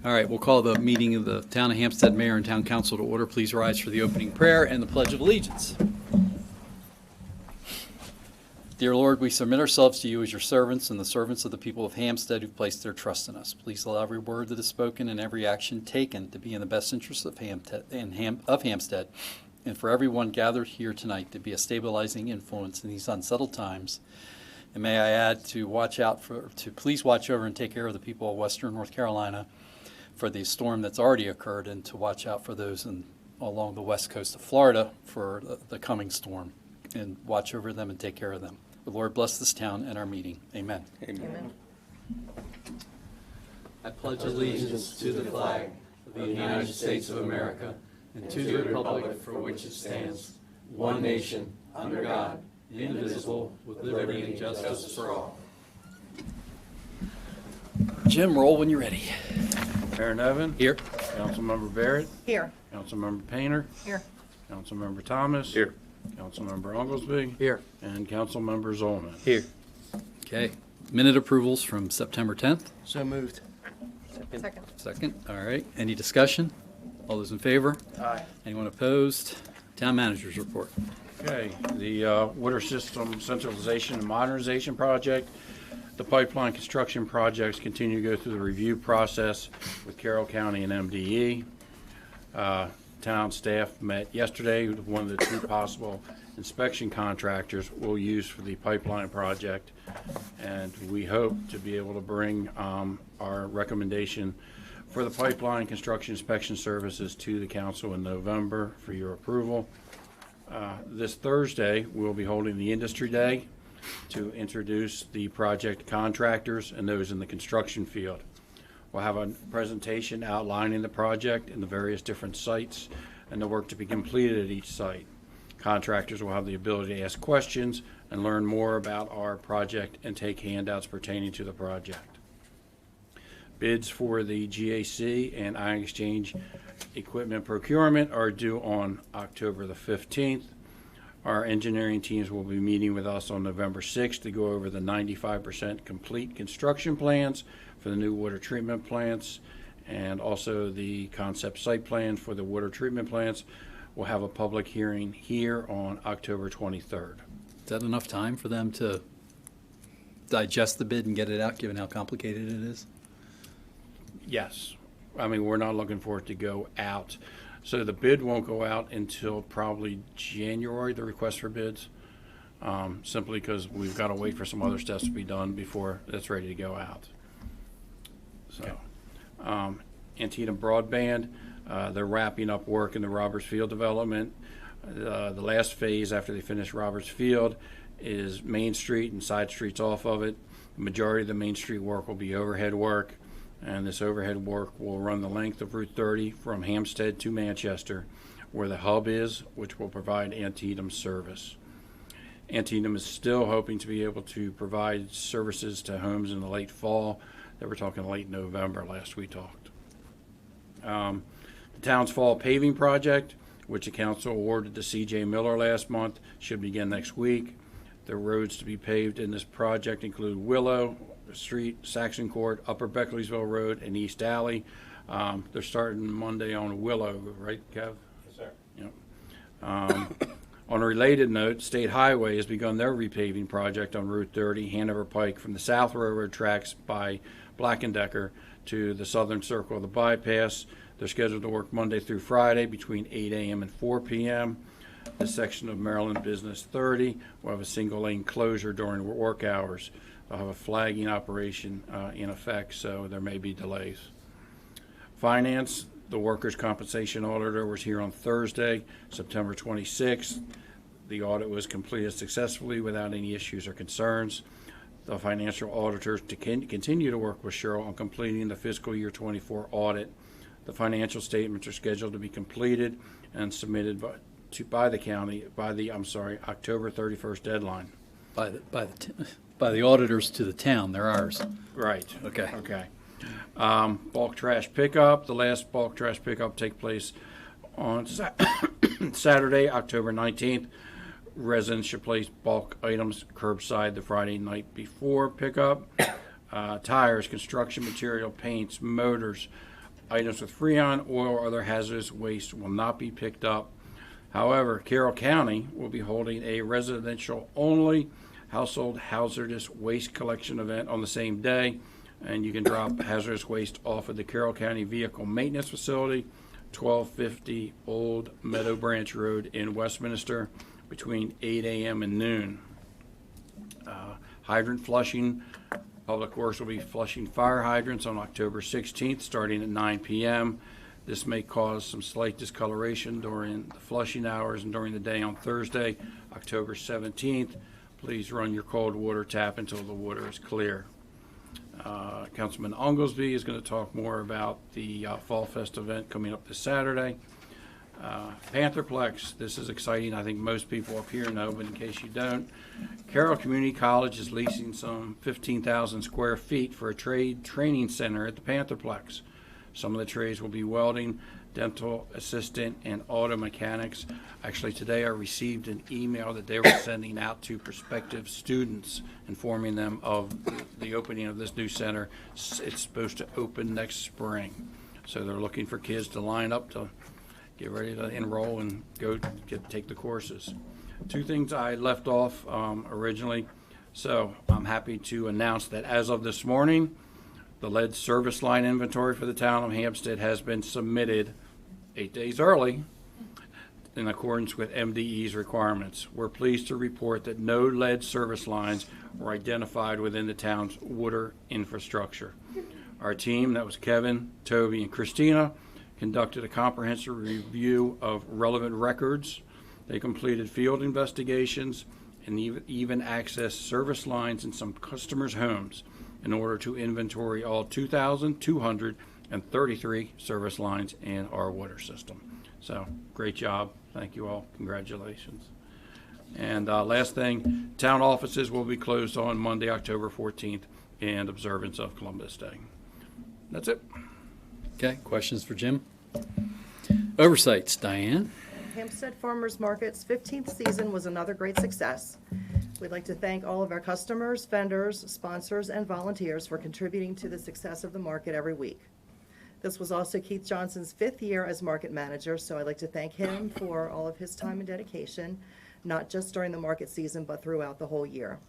All right, we'll call the meeting of the Town of Hampstead Mayor and Town Council to order. Please rise for the opening prayer and the Pledge of Allegiance. Dear Lord, we submit ourselves to you as your servants and the servants of the people of Hampstead who've placed their trust in us. Please allow every word that is spoken and every action taken to be in the best interest of Hampstead, and for everyone gathered here tonight to be a stabilizing influence in these unsettled times. And may I add to please watch over and take care of the people of Western North Carolina for the storm that's already occurred, and to watch out for those along the west coast of Florida for the coming storm, and watch over them and take care of them. The Lord bless this town and our meeting. Amen. Amen. I pledge allegiance to the flag of the United States of America and to the republic for which it stands, one nation, under God, indivisible, with liberty and justice for all. Jim, roll when you're ready. Mayor Nevin. Here. Councilmember Barrett. Here. Councilmember Painter. Here. Councilmember Thomas. Here. Councilmember Oglesby. Here. And Councilmember Zolman. Here. Okay. Minute approvals from September 10th. So moved. Second. All right. Any discussion? All those in favor? Aye. Anyone opposed? Town Manager's report. Okay, the water system centralization and modernization project. The pipeline construction projects continue to go through the review process with Carroll County and MDE. Town staff met yesterday with one of the two possible inspection contractors we'll use for the pipeline project, and we hope to be able to bring our recommendation for the pipeline construction inspection services to the council in November for your approval. This Thursday, we'll be holding the Industry Day to introduce the project contractors and those in the construction field. We'll have a presentation outlining the project and the various different sites and the work to be completed at each site. Contractors will have the ability to ask questions and learn more about our project and take handouts pertaining to the project. Bids for the GAC and Ion Exchange equipment procurement are due on October the 15th. Our engineering teams will be meeting with us on November 6th to go over the 95% complete construction plans for the new water treatment plants, and also the concept site plan for the water treatment plants. We'll have a public hearing here on October 23rd. Is that enough time for them to digest the bid and get it out, given how complicated it is? Yes. I mean, we're not looking for it to go out. So the bid won't go out until probably January, the request for bids, simply because we've got to wait for some other steps to be done before it's ready to go out. So, Antietam Broadband, they're wrapping up work in the Roberts Field development. The last phase after they finish Roberts Field is Main Street and side streets off of it. The majority of the Main Street work will be overhead work, and this overhead work will run the length of Route 30 from Hampstead to Manchester, where the hub is, which will provide Antietam service. Antietam is still hoping to be able to provide services to homes in the late fall. They were talking late November last we talked. The town's fall paving project, which the council awarded to C.J. Miller last month, should begin next week. The roads to be paved in this project include Willow Street, Saxon Court, Upper Beckleyville Road, and East Alley. They're starting Monday on Willow, right, Kev? Yes, sir. Yep. On a related note, State Highway has begun their repaving project on Route 30, Hanover Pike, from the South Railroad tracks by Black & Decker to the southern circle of the bypass. They're scheduled to work Monday through Friday between 8 a.m. and 4 p.m. This section of Maryland Business 30 will have a single lane closure during work hours. They'll have a flagging operation in effect, so there may be delays. Finance, the workers' compensation auditor was here on Thursday, September 26th. The audit was completed successfully without any issues or concerns. The financial auditors continue to work with Cheryl on completing the fiscal year 24 audit. The financial statements are scheduled to be completed and submitted by the county by the October 31st deadline. By the auditors to the town, they're ours. Right. Okay. Okay. Bulk trash pickup. The last bulk trash pickup take place on Saturday, October 19th. Residents should place bulk items curbside the Friday night before pickup. Tires, construction material, paints, motors, Items with Freon, oil, or other hazardous waste will not be picked up. However, Carroll County will be holding a residential-only household hazardous waste collection event on the same day, and you can drop hazardous waste off at the Carroll County Vehicle Maintenance Facility, 1250 Old Meadow Branch Road in Westminster, between 8 a.m. and noon. Hydrant flushing. Public Works will be flushing fire hydrants on October 16th, starting at 9 p.m. This may cause some slight discoloration during the flushing hours and during the day on Thursday, October 17th. Please run your cold water tap until the water is clear. Councilman Oglesby is going to talk more about the Fall Fest event coming up this Saturday. Pantherplex, this is exciting. I think most people up here know, but in case you don't, Carroll Community College is leasing some 15,000 square feet for a trade training center at the Pantherplex. Some of the trades will be welding, dental assistant, and auto mechanics. Actually, today I received an email that they were sending out to prospective students, informing them of the opening of this new center. It's supposed to open next spring. So they're looking for kids to line up to get ready to enroll and go take the courses. Two things I left off originally. So I'm happy to announce that as of this morning, the lead service line inventory for the town of Hampstead has been submitted 8 days early in accordance with MDE's requirements. We're pleased to report that no lead service lines were identified within the town's water infrastructure. Our team, that was Kevin, Toby, and Christina, conducted a comprehensive review of relevant records. They completed field investigations and even accessed service lines in some customers' homes in order to inventory all 2,233 service lines in our water system. So, great job. Thank you all. Congratulations. And last thing, town offices will be closed on Monday, October 14th, in observance of Columbus Day. That's it. Okay, questions for Jim? Oversights, Diane? Hampstead Farmers Market's 15th season was another great success. We'd like to thank all of our customers, vendors, sponsors, and volunteers for contributing to the success of the market every week. This was also Keith Johnson's 5th year as market manager, so I'd like to thank him for all of his time and dedication, not just during the market season, but throughout the whole year.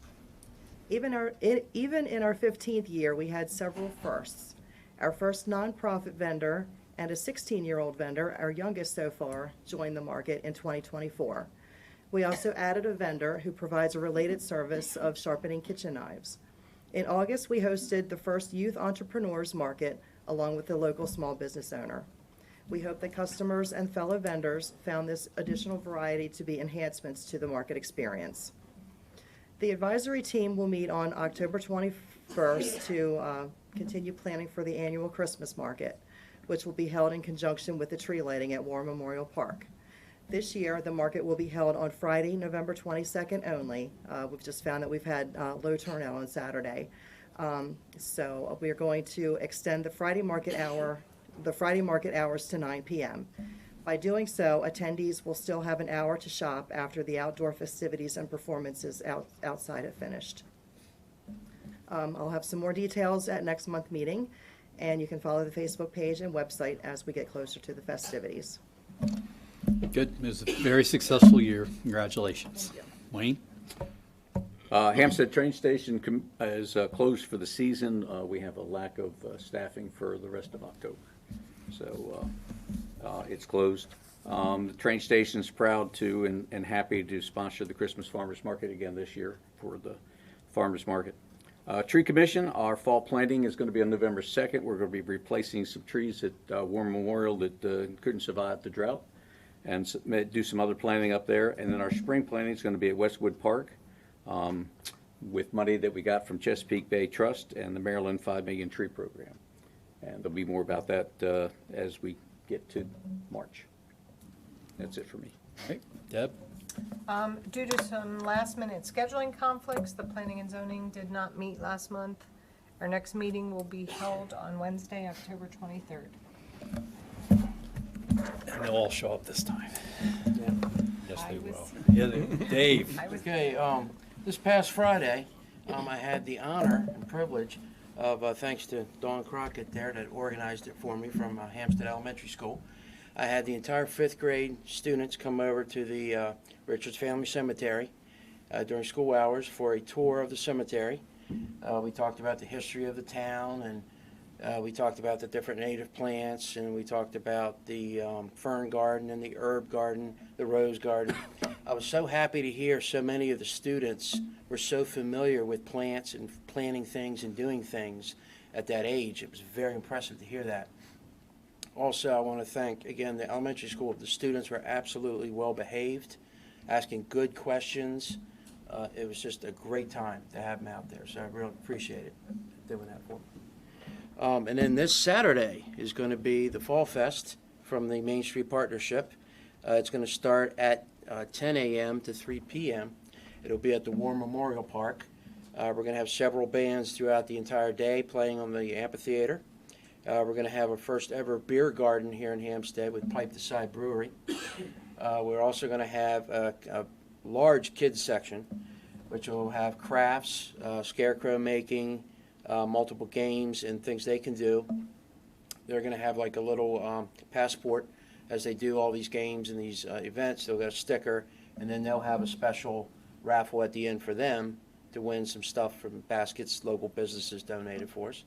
Even in our 15th year, we had several firsts. Our first nonprofit vendor and a 16-year-old vendor, our youngest so far, joined the market in 2024. We also added a vendor who provides a related service of sharpening kitchen knives. In August, we hosted the first Youth Entrepreneurs Market along with the local small business owner. We hope that customers and fellow vendors found this additional variety to be enhancements to the market experience. The advisory team will meet on October 21st to continue planning for the annual Christmas market, which will be held in conjunction with the tree lighting at War Memorial Park. This year, the market will be held on Friday, November 22nd only. We've just found that we've had low turnout on Saturday. So we are going to extend the Friday market hours to 9 p.m. By doing so, attendees will still have an hour to shop after the outdoor festivities and performances outside have finished. I'll have some more details at next month's meeting, and you can follow the Facebook page and website as we get closer to the festivities. Good. It was a very successful year. Congratulations. Wayne? Hampstead train station is closed for the season. We have a lack of staffing for the rest of October. So it's closed. The train station is proud to and happy to sponsor the Christmas Farmers Market again this year for the Farmers Market. Tree Commission, our fall planting is going to be on November 2nd. We're going to be replacing some trees at War Memorial that couldn't survive the drought, and do some other planting up there. And then our spring planting is going to be at Westwood Park with money that we got from Chesapeake Bay Trust and the Maryland 5 Million Tree Program. And there'll be more about that as we get to March. That's it for me. All right. Deb? Due to some last-minute scheduling conflicts, the Planning and Zoning did not meet last month. Our next meeting will be held on Wednesday, October 23rd. And they'll all show up this time. Yeah. Yes, they will. was- Yeah, Dave? Okay, this past Friday, I had the honor and privilege of thanks to Dawn Crockett there that organized it for me from Hampstead Elementary School. I had the entire 5th grade students come over to the Richards Family Cemetery during school hours for a tour of the cemetery. We talked about the history of the town, and we talked about the different native plants, and we talked about the fern garden and the herb garden, the rose garden. I was so happy to hear so many of the students were so familiar with plants and planting things and doing things at that age. It was very impressive to hear that. Also, I want to thank, again, the elementary school. The students were absolutely well behaved, asking good questions. It was just a great time to have them out there, so I really appreciate it doing that for me. And then this Saturday is going to be the Fall Fest from the Main Street Partnership. It's going to start at 10 a.m. to 3 p.m. It'll be at the War Memorial Park. We're going to have several bands throughout the entire day playing on the amphitheater. We're going to have our first ever beer garden here in Hampstead with Pipe the Side Brewery. We're also going to have a large kids section, which will have crafts, scarecrow making, multiple games and things they can do. They're going to have like a little passport as they do all these games and these events. They'll get a sticker, and then they'll have a special raffle at the end for them to win some stuff from baskets local businesses donated for us.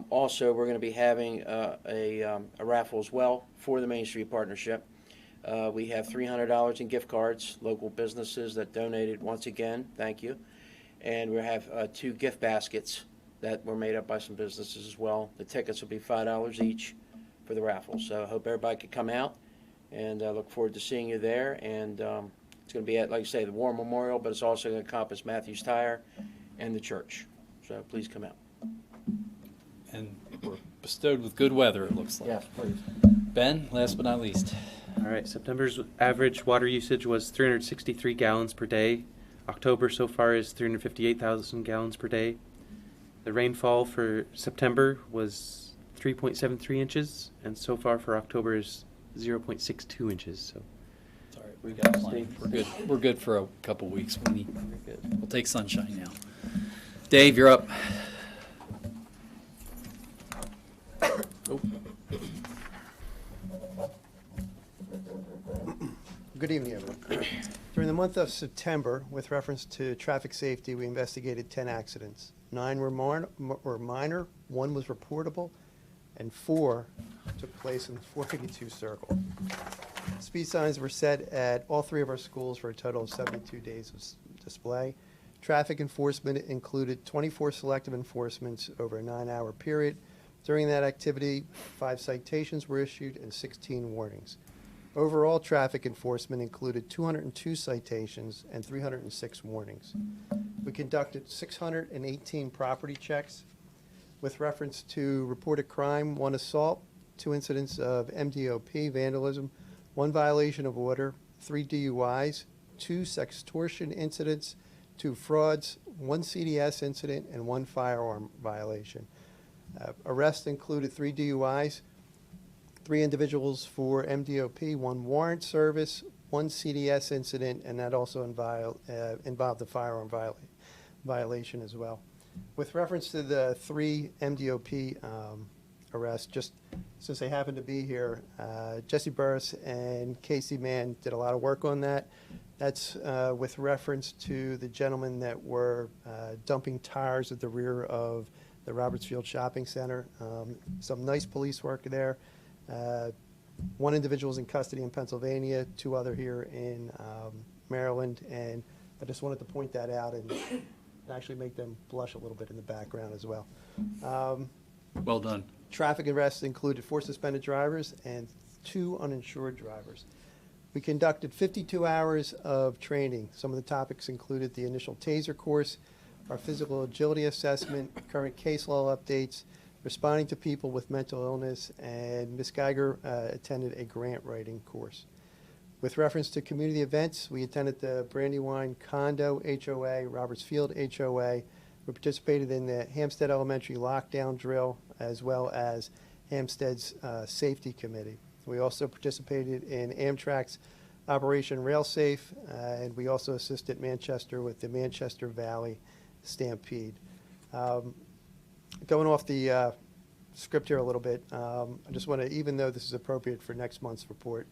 Also, we're going to be having a raffle as well for the Main Street Partnership. We have $300 in gift cards, local businesses that donated once again, thank you. And we have 2 gift baskets that were made up by some businesses as well. The tickets will be $5 each for the raffle. So I hope everybody could come out, and I look forward to seeing you there. And it's going to be at, like I say, the War Memorial, but it's also going to encompass Matthews Tire and the church. So please come out. And we're bestowed with good weather, it looks like. Yes, please. Ben, last but not least. All right, September's average water usage was 363 gallons per day. October so far is 358,000 gallons per day. The rainfall for September was 3.73 inches, and so far for October is 0.62 inches. So It's all right, we got plenty. We're good. We're good for a couple weeks. We'll take sunshine now. Dave, you're up. Good evening, everyone. During the month of September, with reference to traffic safety, we investigated 10 accidents. 9 were minor, 1 was reportable, and 4 took place in the 482 circle. Speed signs were set at all 3 of our schools for a total of 72 days of display. Traffic enforcement included 24 selective enforcements over a 9-hour period. During that activity, 5 citations were issued and 16 warnings. Overall traffic enforcement included 202 citations and 306 warnings. We conducted 618 property checks. With reference to reported crime, 1 assault, 2 incidents of MDOP, vandalism, 1 violation of order, 3 DUIs, 2 sextortion incidents, 2 frauds, 1 CDS incident, and 1 firearm violation. Arrests included 3 DUIs, 3 individuals for MDOP, 1 warrant service, 1 CDS incident, and that also involved the firearm violation as well. With reference to the 3 MDOP arrests, just since they happen to be here, Jesse Burris and Casey Mann did a lot of work on that. That's with reference to the gentlemen that were dumping tires at the rear of the Robertsfield Shopping Center. Some nice police work there. 1 individual is in custody in Pennsylvania, 2 other here in Maryland, and I just wanted to point that out and actually make them blush a little bit in the background as well. Well done. Traffic arrests included 4 suspended drivers and 2 uninsured drivers. We conducted 52 hours of training. Some of the topics included the initial TASER course, our physical agility assessment, current case law updates, responding to people with mental illness, and Ms. Geiger attended a grant writing course. With reference to community events, we attended the Brandywine Condo HOA, Robertsfield HOA. We participated in the Hampstead Elementary lockdown drill, as well as Hampstead's safety committee. We also participated in Amtrak's Operation Railsafe, and we also assisted Manchester with the Manchester Valley Stampede. Going off the script here a little bit, I just want to, even though this is appropriate for next month's report,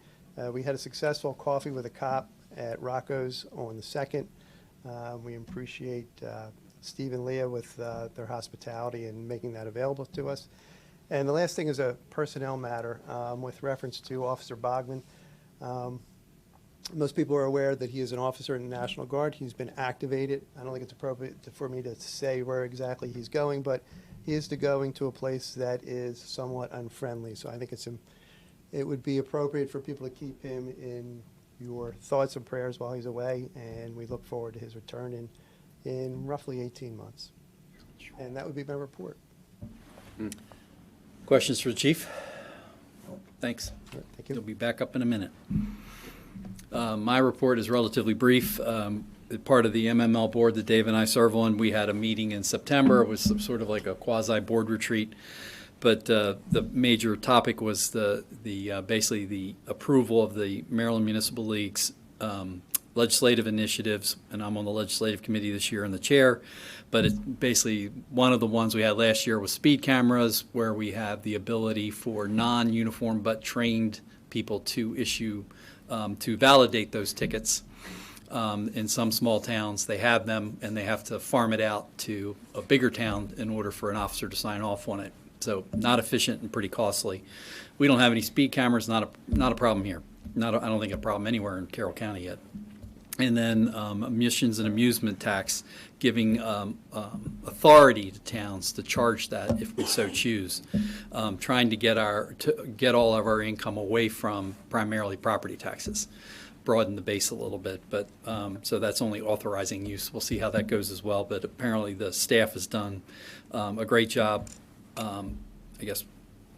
we had a successful coffee with a cop at Rocco's on the 2nd. We appreciate Steve and Leah with their hospitality and making that available to us. And the last thing is a personnel matter with reference to Officer Bogman. Most people are aware that he is an officer in the National Guard. He's been activated. I don't think it's appropriate for me to say where exactly he's going, but he is going to a place that is somewhat unfriendly. So I think it would be appropriate for people to keep him in your thoughts and prayers while he's away, and we look forward to his return in roughly 18 months. And that would be my report. Questions for the chief? Thanks. All right, thank You'll you. be back up in a minute. My report is relatively brief. Part of the MML board that Dave and I serve on, we had a meeting in September. It was sort of like a quasi-board retreat. But the major topic was basically the approval of the Maryland Municipal League's legislative initiatives, and I'm on the legislative committee this year and the chair. But it's basically one of the ones we had last year was speed cameras, where we have the ability for non-uniform but trained people to issue, to validate those tickets. In some small towns, they have them, and they have to farm it out to a bigger town in order for an officer to sign off on it. So not efficient and pretty costly. We don't have any speed cameras, not a problem here. I don't think a problem anywhere in Carroll County yet. And then admissions and amusement tax, giving authority to towns to charge that if we so choose. Trying to get all of our income away from primarily property taxes. Broaden the base a little bit, but so that's only authorizing use. We'll see how that goes as well. But apparently the staff has done a great job, I guess,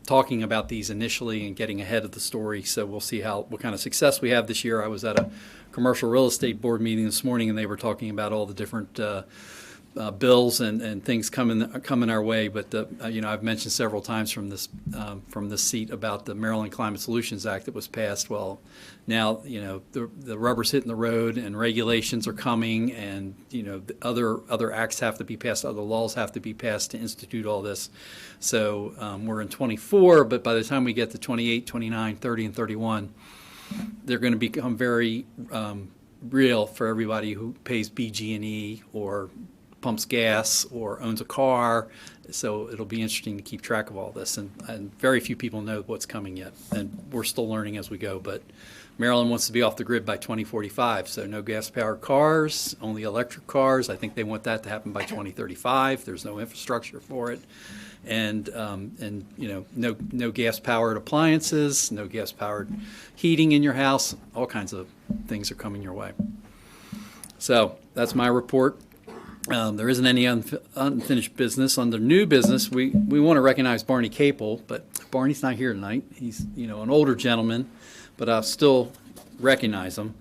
talking about these initially and getting ahead of the story. So we'll see what kind of success we have this year. I was at a commercial real estate board meeting this morning, and they were talking about all the different bills and things coming our way. But I've mentioned several times from this seat about the Maryland Climate Solutions Act that was passed. Well, now the rubber's hitting the road, and regulations are coming, and the other acts have to be passed, other laws have to be passed to institute all this. So we're in 24, but by the time we get to 28, 29, 30, and 31, they're going to become very real for everybody who pays BG&E or pumps gas or owns a car. So it'll be interesting to keep track of all this, and very few people know what's coming yet, and we're still learning as we go. But Maryland wants to be off the grid by 2045, so no gas-powered cars, only electric cars. I think they want that to happen by 2035. There's no infrastructure for it, and no gas-powered appliances, no gas-powered heating in your house. All kinds of things are coming your way. So that's my report. There isn't any unfinished business. Under new business, we want to recognize Barney Capel, but Barney's not here tonight. He's an older gentleman, but I'll still recognize him,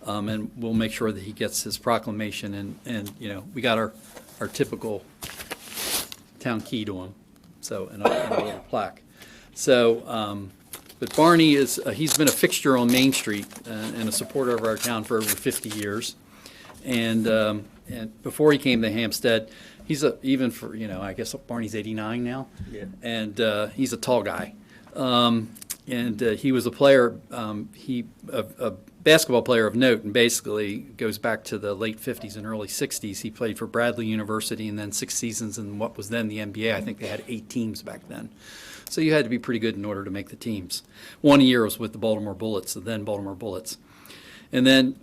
and we'll make sure that he gets his proclamation. And we got our typical town key to him, so and a little plaque. So, but Barney he's been a fixture on Main Street and a supporter of our town for over 50 years, and before he came to Hampstead, he's I guess Barney's 89 now, Yeah. and he's a tall guy. And he was a player, a basketball player of note, and basically goes back to the late 50s and early 60s. He played for Bradley University and then 6 seasons in what was then the NBA. I think they had 8 teams back then. So you had to be pretty good in order to make the teams. 1 year was with the Baltimore Bullets, the then Baltimore Bullets. And then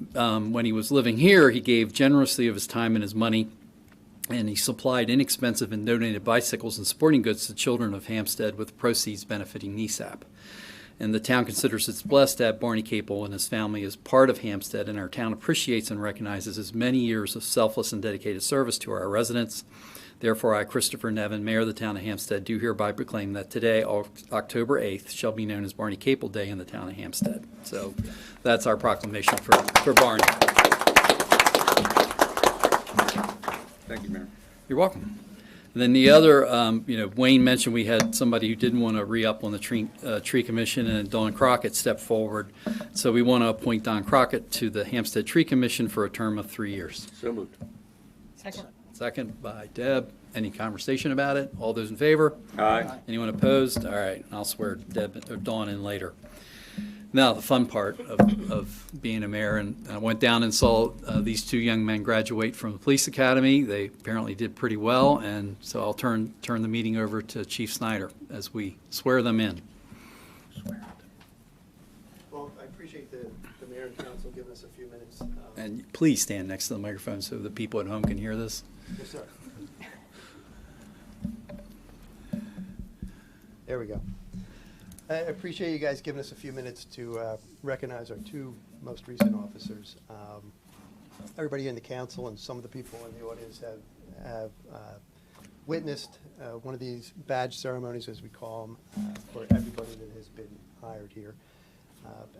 when he was living here, he gave generously of his time and his money, and he supplied inexpensive and donated bicycles and sporting goods to children of Hampstead, with proceeds benefiting NESAP. And the town considers it's blessed to have Barney Capel and his family as part of Hampstead, and our town appreciates and recognizes his many years of selfless and dedicated service to our residents. Therefore, I, Christopher Nevin, Mayor of the town of Hampstead, do hereby proclaim that today, October 8th, shall be known as Barney Capel Day in the town of Hampstead. So that's our proclamation for Barney. Thank you, Mayor. You're welcome. And then the other, Wayne mentioned we had somebody who didn't want to re-up on the tree commission, and Don Crockett stepped forward. So we want to appoint Don Crockett to the Hampstead Tree Commission for a term of 3 years. So moved. Second. Second by Deb. Any conversation about it? All those in favor? Aye. Anyone opposed? All right, I'll swear Deb or Dawn in later. Now, the fun part of being a mayor, and I went down and saw these two young men graduate from the police academy. They apparently did pretty well, and so I'll turn the meeting over to Chief Snyder as we swear them in. Well, I appreciate the mayor and council giving us a few minutes. And please stand next to the microphone so the people at home can hear this. Yes, sir. There we go. I appreciate you guys giving us a few minutes to recognize our two most recent officers. Everybody in the council and some of the people in the audience have witnessed one of these badge ceremonies, as we call them, for everybody that has been hired here.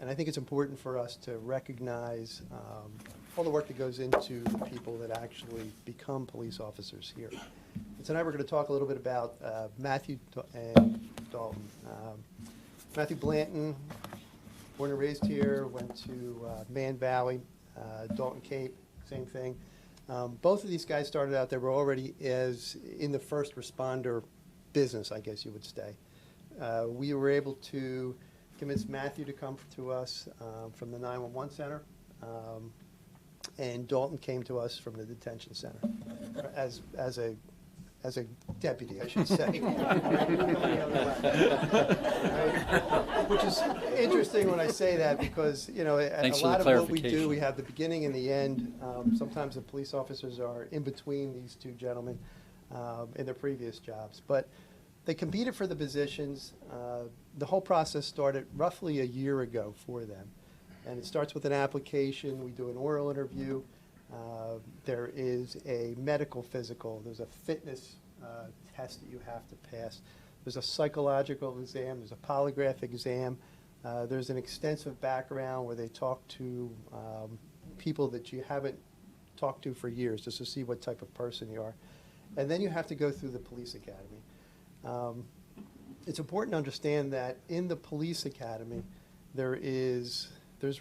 And I think it's important for us to recognize all the work that goes into the people that actually become police officers here. And tonight we're going to talk a little bit about Matthew and Dalton. Matthew Blanton, born and raised here, went to Man Valley, Dalton Cape, same thing. Both of these guys started out, they were already in the first responder business, I guess you would say. We were able to convince Matthew to come to us from the 911 center, and Dalton came to us from the detention center as a deputy, I should say. Which is interesting when I say that because, you know, a lot of what we do, we have the beginning and the end. Sometimes the police officers are in between these two gentlemen in their previous jobs. But they competed for the positions. The whole process started roughly a year ago for them. And it starts with an application. We do an oral interview. There is a medical physical. There's a fitness test that you have to pass. There's a psychological exam. There's a polygraph exam. There's an extensive background where they talk to people that you haven't talked to for years just to see what type of person you are. And then you have to go through the police academy. It's important to understand that in the police academy, there's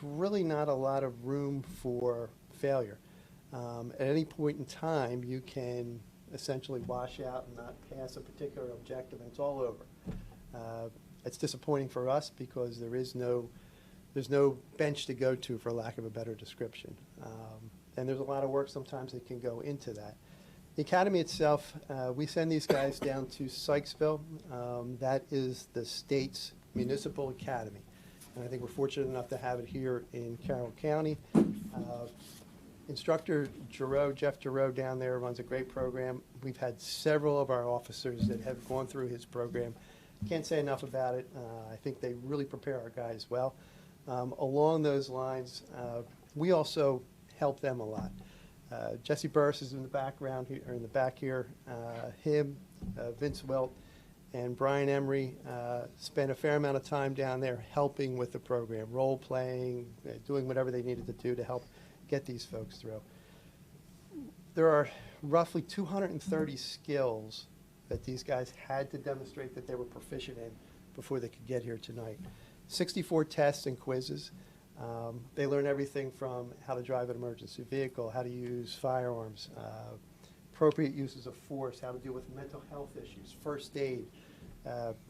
really not a lot of room for failure. At any point in time, you can essentially wash out and not pass a particular objective, and it's all over. It's disappointing for us because there's no bench to go to, for lack of a better description. And there's a lot of work sometimes that can go into that. The academy itself, we send these guys down to Sykesville. That is the state's municipal academy. And I think we're fortunate enough to have it here in Carroll County. Instructor Jeff Giroux down there runs a great program. We've had several of our officers that have gone through his program. Can't say enough about it. I think they really prepare our guys well. Along those lines, we also help them a lot. Jesse Burris is in the background here, or in the back here. Vince Wilt, and Brian Emery spent a fair amount of time down there helping with the program, role playing, doing whatever they needed to do to help get these folks through. There are roughly 230 skills that these guys had to demonstrate that they were proficient in before they could get here tonight. 64 tests and quizzes. They learn everything from how to drive an emergency vehicle, how to use firearms, appropriate uses of force, how to deal with mental health issues, first aid,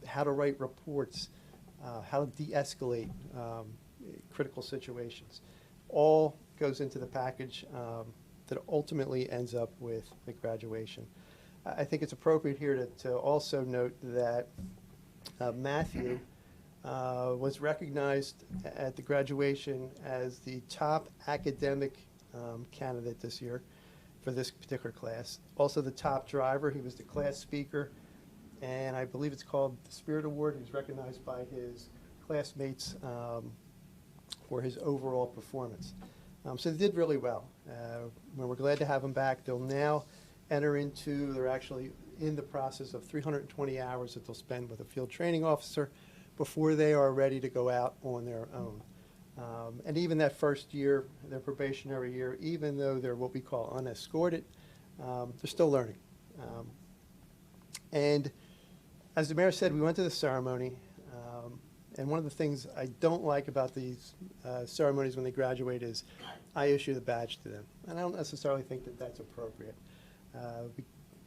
how to write reports, how to de-escalate critical situations. All goes into the package that ultimately ends up with the graduation. I think it's appropriate here to also note that Matthew was recognized at the graduation as the top academic candidate this year for this particular class. Also the top driver. He was the class speaker, and I believe it's called the Spirit Award. He was recognized by his classmates for his overall performance. So they did really well. We're glad to have them back. They'll now enter into, they're actually in the process of 320 hours that they'll spend with a field training officer before they are ready to go out on their own. And even that first year, their probationary year, even though they're what we call unescorted, they're still learning. And as the mayor said, we went to the ceremony, and one of the things I don't like about these ceremonies when they graduate is I issue the badge to them. And I don't necessarily think that that's appropriate. We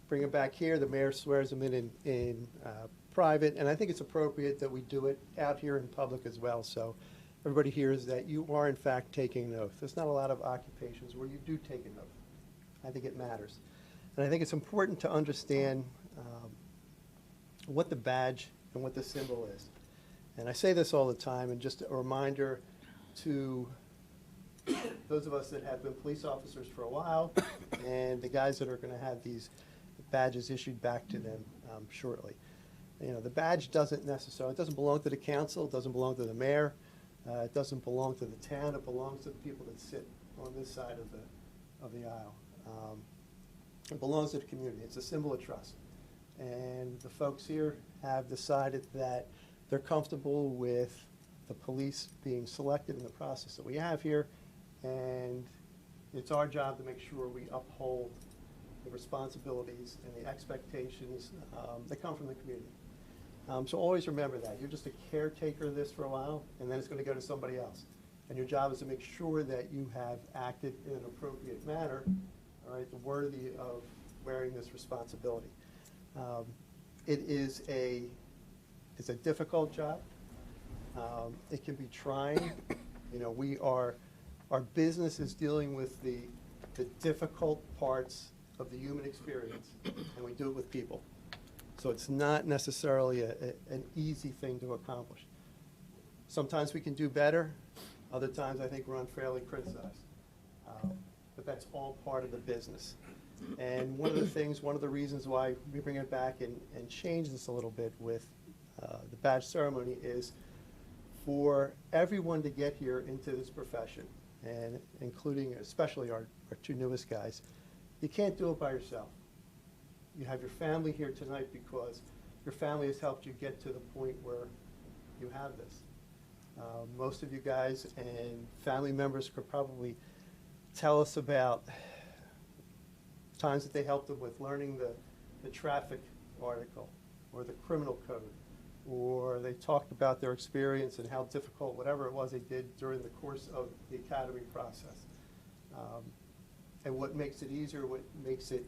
bring them back here, the mayor swears them in private, and I think it's appropriate that we do it out here in public as well, so everybody hears that you are in fact taking an oath. There's not a lot of occupations where you do take an oath. I think it matters. And I think it's important to understand what the badge and what the symbol is. And I say this all the time, and just a reminder to those of us that have been police officers for a while and the guys that are going to have these badges issued back to them shortly. You know, the badge doesn't necessarily, it doesn't belong to the council, it doesn't belong to the mayor, it doesn't belong to the town, it belongs to the people that sit on this side of the aisle. It belongs to the community. It's a symbol of trust. And the folks here have decided that they're comfortable with the police being selected in the process that we have here, and it's our job to make sure we uphold the responsibilities and the expectations that come from the community. So always remember that. You're just a caretaker of this for a while, and then it's going to go to somebody else. And your job is to make sure that you have acted in an appropriate manner, all right, worthy of wearing this responsibility. It's a difficult job. It can be trying. You know, our business is dealing with the difficult parts of the human experience, and we do it with people. So it's not necessarily an easy thing to accomplish. Sometimes we can do better. Other times I think we're unfairly criticized. But that's all part of the business. And one of the reasons why we bring it back and change this a little bit with the badge ceremony is for everyone to get here into this profession, and including especially our two newest guys. You can't do it by yourself. You have your family here tonight because your family has helped you get to the point where you have this. Most of you guys and family members could probably tell us about times that they helped them with learning the traffic article or the criminal code, or they talked about their experience and how difficult whatever it was they did during the course of the academy process. And what makes it easier, what makes it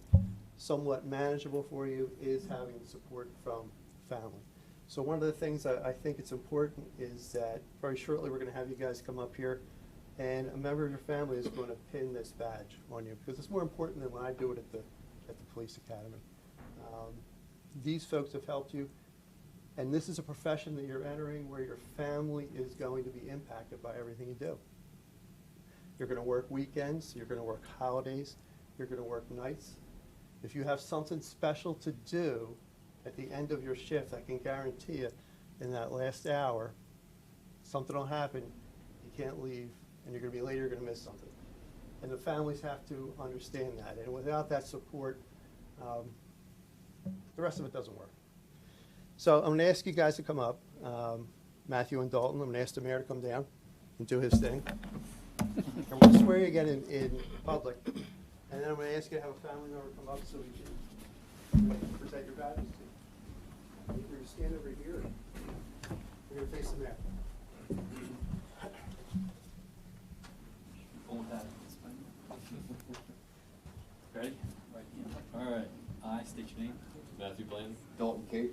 somewhat manageable for you is having support from family. So one of the things I think it's important is that very shortly we're going to have you guys come up here, and a member of your family is going to pin this badge on you, because it's more important than when I do it at the police academy. These folks have helped you, and this is a profession that you're entering where your family is going to be impacted by everything you do. You're going to work weekends, you're going to work holidays, you're going to work nights. If you have something special to do at the end of your shift, I can guarantee you in that last hour, something will happen, you can't leave, and you're going to be late, you're going to miss something. And the families have to understand that. And without that support, the rest of it doesn't work. So I'm going to ask you guys to come up, Matthew and Dalton. I'm going to ask the mayor to come down and do his thing. I'm going to swear you again in public. And then I'm going to ask you to have a family member come up so we can present your badges to you. You're going to stand over here. You're going to face the mayor. Ready? Right hand up. All right. I state your name. Matthew Bland. Dalton Kate.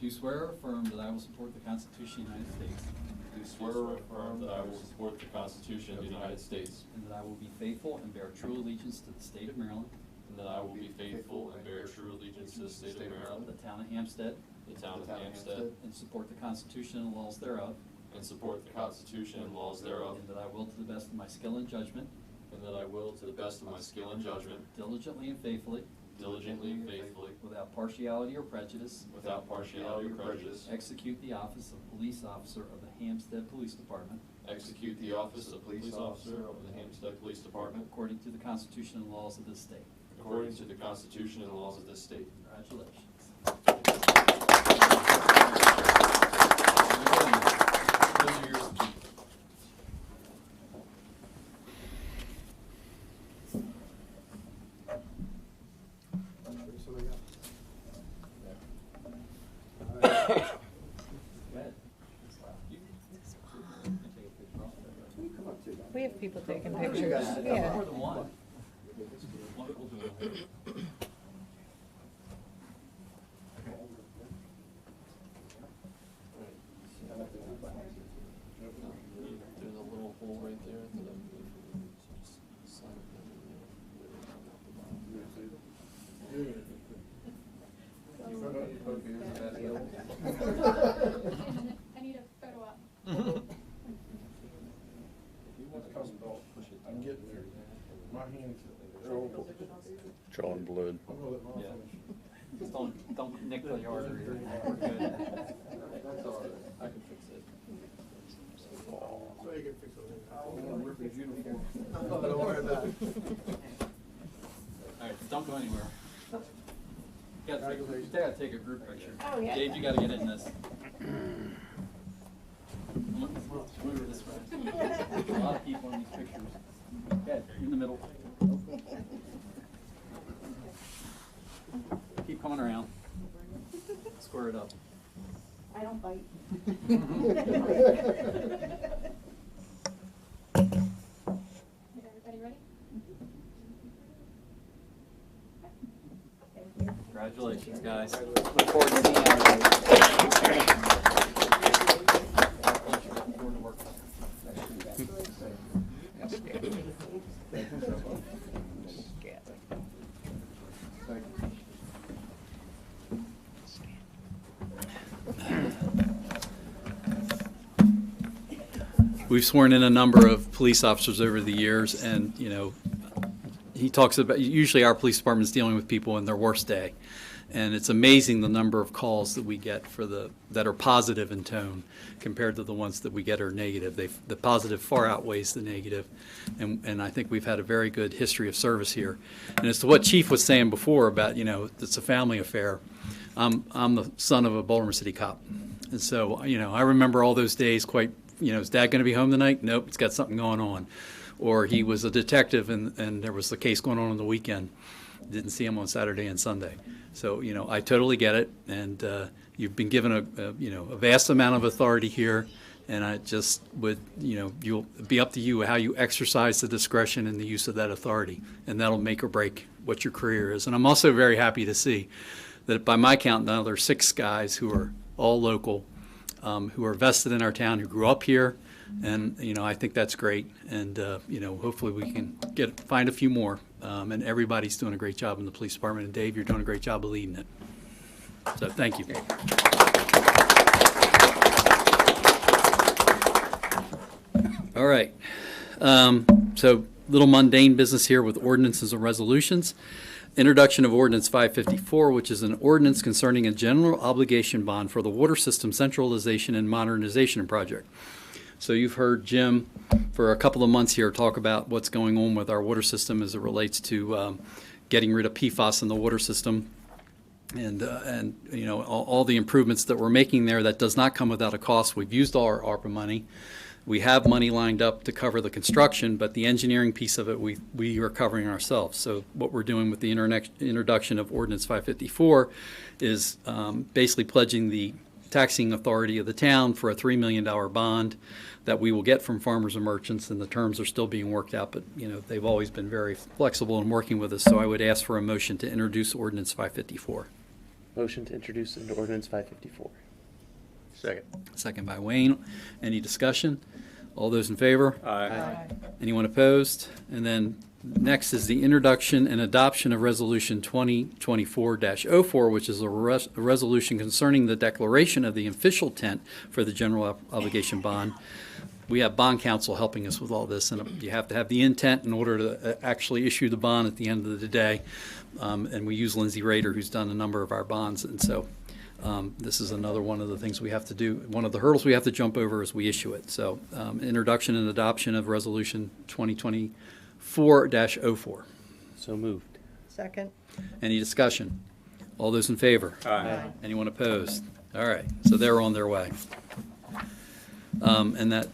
Do swear or affirm that I will support the Constitution of the United States. Do swear or affirm that I will support the Constitution of the United States. And that I will be faithful and bear true allegiance to the state of Maryland. And that I will be faithful and bear true allegiance to the state of Maryland. The town of Hampstead. The town of Hampstead. And support the Constitution and laws thereof. And support the Constitution and laws thereof. And that I will, to the best of my skill and judgment. And that I will, to the best of my skill and judgment. Diligently and faithfully. Diligently and faithfully. Without partiality or prejudice. Without partiality or prejudice. Execute the office of Police Officer of the Hampstead Police Department. Execute the office of Police Officer of the Hampstead Police Department. According to the Constitution and laws of this state. According to the Constitution and laws of this state. Congratulations. Those are yours. We have people taking pictures. Yeah. More than one. One will do it. Drawing blood. Yeah. Just don't nick the artery. We're good. That's all right. I can fix it. Don't worry about it. All right, don't go anywhere. You gotta take a group picture. Oh, yeah. Dave, you gotta get in this. Move this way. There's a lot of people in these pictures. Okay, in the middle. Keep coming around. Square it up. I don't bite. Everybody ready? Congratulations, guys. Look forward to seeing you. Look forward to working. We've sworn in a number of police officers over the years, and, you know, he talks about, usually our police department is dealing with people in their worst day. And it's amazing the number of calls that we get that are positive in tone compared to the ones that we get are negative. The positive far outweighs the negative, and I think we've had a very good history of service here. And as to what Chief was saying before about, you know, it's a family affair, I'm the son of a Baltimore City cop. And so, you know, I remember all those days quite, you know, is Dad going to be home tonight? Nope, he's got something going on. Or he was a detective and there was the case going on the weekend. Didn't see him on Saturday and Sunday. So, you know, I totally get it. And you've been given a vast amount of authority here. And I just would, you know, you'll be up to you how you exercise the discretion and the use of that authority. And that'll make or break what your career is. And I'm also very happy to see that by my count now there are 6 guys who are all local, who are vested in our town, who grew up here. And, you know, I think that's great. And, you know, hopefully we can find a few more. And everybody's doing a great job in the police department. And Dave, you're doing a great job of leading it. So thank you. All right. So little mundane business here with ordinances and resolutions. Introduction of Ordinance 554, which is an ordinance concerning a general obligation bond for the water system centralization and modernization project. So you've heard Jim for a couple of months here talk about what's going on with our water system as it relates to getting rid of PFAS in the water system. And you know, all the improvements that we're making there, that does not come without a cost. We've used all our ARPA money. We have money lined up to cover the construction, but the engineering piece of it, we are covering ourselves. So what we're doing with the introduction of Ordinance 554 is basically pledging the taxing authority of the town for a $3 million bond that we will get from farmers and merchants, and the terms are still being worked out, but you know, they've always been very flexible in working with us. So I would ask for a motion to introduce Ordinance 554. Motion to introduce into Ordinance 554. Second. Second by Wayne. Any discussion? All those in favor? Aye. Anyone opposed? And then next is the introduction and adoption of Resolution 2024-04, which is a resolution concerning the declaration of the official intent for the general obligation bond. We have bond counsel helping us with all this, and you have to have the intent in order to actually issue the bond at the end of the day. And we use Lindsay Rader, who's done a number of our bonds, and so this is another one of the things we have to do. One of the hurdles we have to jump over as we issue it. So introduction and adoption of Resolution 2024-04. So moved. Second. Any discussion? All those in favor? Aye. Anyone opposed? All right, so they're on their way. And that,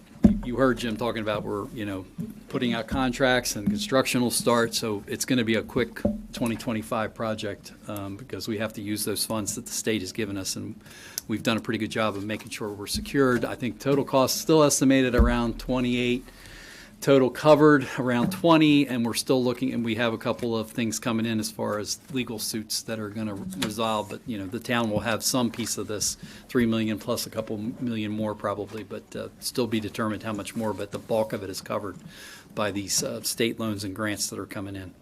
you heard Jim talking about, we're, you know, putting out contracts and construction will start, so it's going to be a quick 2025 project because we have to use those funds that the state has given us, and we've done a pretty good job of making sure we're secured. I think total cost still estimated around 28, total covered around 20, and we're still looking, and we have a couple of things coming in as far as legal suits that are going to resolve, but you know, the town will have some piece of this, 3 million plus a couple million more probably, but still be determined how much more, but the bulk of it is covered by these state loans and grants that are coming in.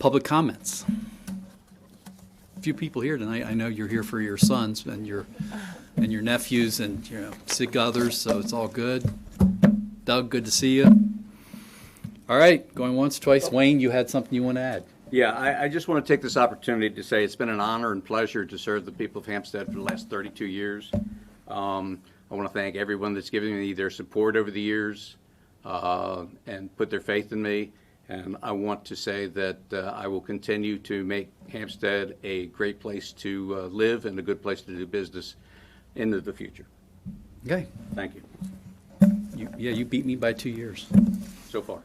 Public comments. A few people here tonight. I know you're here for your sons and your nephews and, you know, sick others, so it's all good. Doug, good to see you. All right, going once, twice. Wayne, you had something you want to add? Yeah, I just want to take this opportunity to say it's been an honor and pleasure to serve the people of Hampstead for the last 32 years. I want to thank everyone that's given me their support over the years and put their faith in me. And I want to say that I will continue to make Hampstead a great place to live and a good place to do business into the future. Okay. Thank you, Yeah, you beat me by 2 years. so far.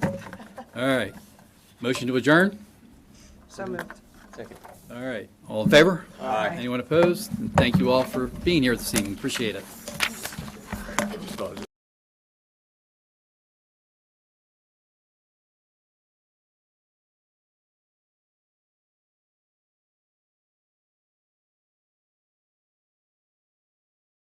All right. Motion to adjourn? So moved. All right. All in favor? Aye. Anyone opposed? And thank you all for being here this evening. Appreciate it.